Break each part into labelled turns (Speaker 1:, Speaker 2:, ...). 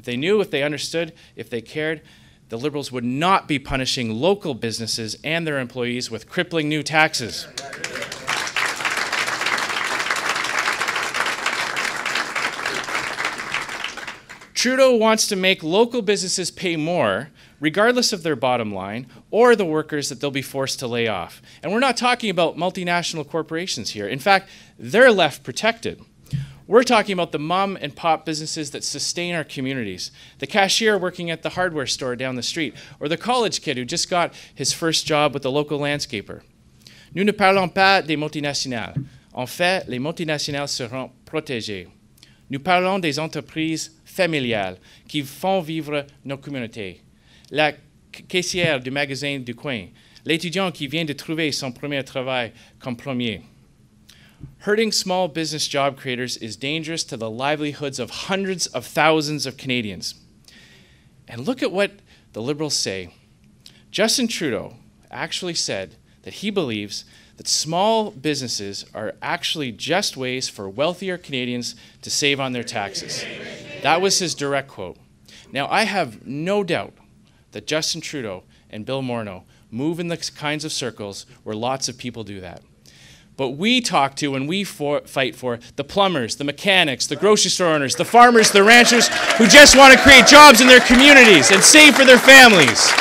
Speaker 1: If they knew, if they understood, if they cared, the Liberals would not be punishing local businesses and their employees with crippling new taxes. Trudeau wants to make local businesses pay more, regardless of their bottom line, or the workers that they'll be forced to lay off. And we're not talking about multinational corporations here. In fact, they're left protected. We're talking about the mom and pop businesses that sustain our communities, the cashier working at the hardware store down the street, or the college kid who just got his first job with the local landscaper. Nous ne parlons pas des multinationales. En fait, les multinationales seront protégées. Nous parlons des entreprises familiales qui font vivre nos communautés. La caissière du magasin du coin, l'étudiant qui vient de trouver son premier travail comme premier. Hurting small business job creators is dangerous to the livelihoods of hundreds of thousands of Canadians. And look at what the Liberals say. Justin Trudeau actually said that he believes that small businesses are actually just ways for wealthier Canadians to save on their taxes. That was his direct quote. Now, I have no doubt that Justin Trudeau and Bill Morneau move in the kinds of circles where lots of people do that. But we talk to and we fight for the plumbers, the mechanics, the grocery store owners, the farmers, the ranchers who just want to create jobs in their communities and save for their families.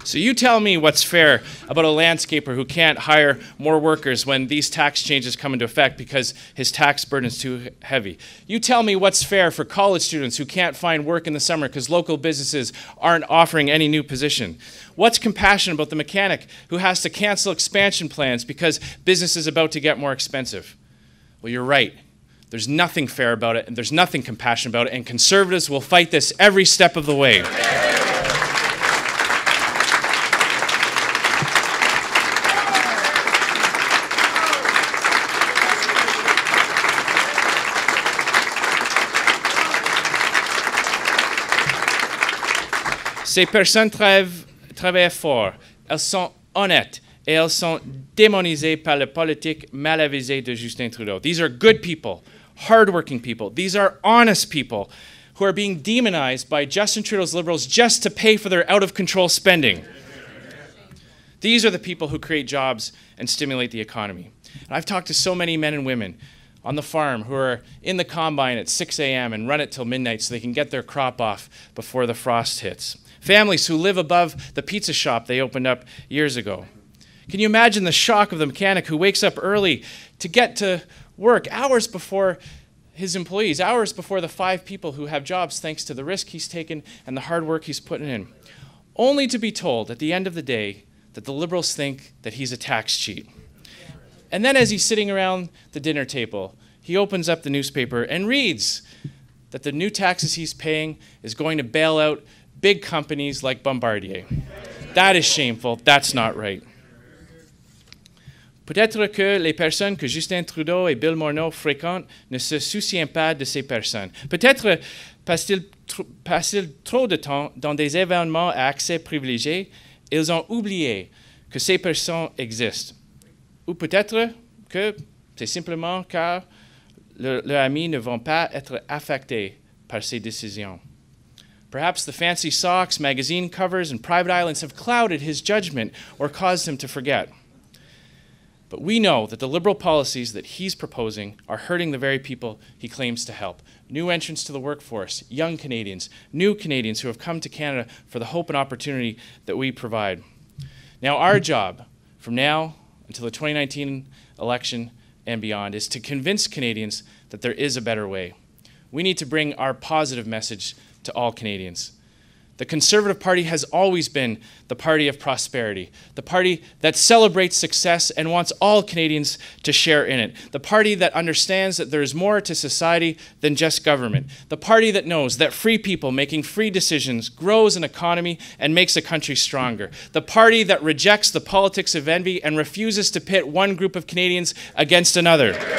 Speaker 1: So you tell me what's fair about a landscaper who can't hire more workers when these tax changes come into effect because his tax burden is too heavy. You tell me what's fair for college students who can't find work in the summer because local businesses aren't offering any new position. What's compassionate about the mechanic who has to cancel expansion plans because business is about to get more expensive? Well, you're right. There's nothing fair about it, and there's nothing compassionate about it, and conservatives will fight this every step of the way. Ces personnes travaillent fort, elles sont honnêtes, et elles sont démonisées par la politique mal avisée de Justin Trudeau. These are good people, hardworking people. These are honest people who are being demonized by Justin Trudeau's Liberals just to pay for their out-of-control spending. These are the people who create jobs and stimulate the economy. And I've talked to so many men and women on the farm who are in the combine at 6 a.m. and run it till midnight so they can get their crop off before the frost hits. Families who live above the pizza shop they opened up years ago. Can you imagine the shock of the mechanic who wakes up early to get to work hours before his employees, hours before the 5 people who have jobs thanks to the risk he's taken and the hard work he's putting in, only to be told at the end of the day that the Liberals think that he's a tax cheat. And then as he's sitting around the dinner table, he opens up the newspaper and reads that the new taxes he's paying is going to bail out big companies like Bombardier. That is shameful. That's not right. Peut-être que les personnes que Justin Trudeau et Bill Morneau fréquentent ne se soucient pas de ces personnes. Peut-être passent-ils trop de temps dans des événements à accès privilégié, ils ont oublié que ces personnes existent. Ou peut-être que c'est simplement car leurs amis ne vont pas être affectés par ces décisions. Perhaps the fancy socks, magazine covers, and private islands have clouded his judgment or caused him to forget. But we know that the Liberal policies that he's proposing are hurting the very people he claims to help. New entrants to the workforce, young Canadians, new Canadians who have come to Canada for the hope and opportunity that we provide. Now, our job from now until the 2019 election and beyond is to convince Canadians that there is a better way. We need to bring our positive message to all Canadians. The Conservative Party has always been the party of prosperity, the party that celebrates success and wants all Canadians to share in it, the party that understands that there is more to society than just government, the party that knows that free people making free decisions grows an economy and makes a country stronger, the party that rejects the politics of envy and refuses to pit one group of Canadians against another.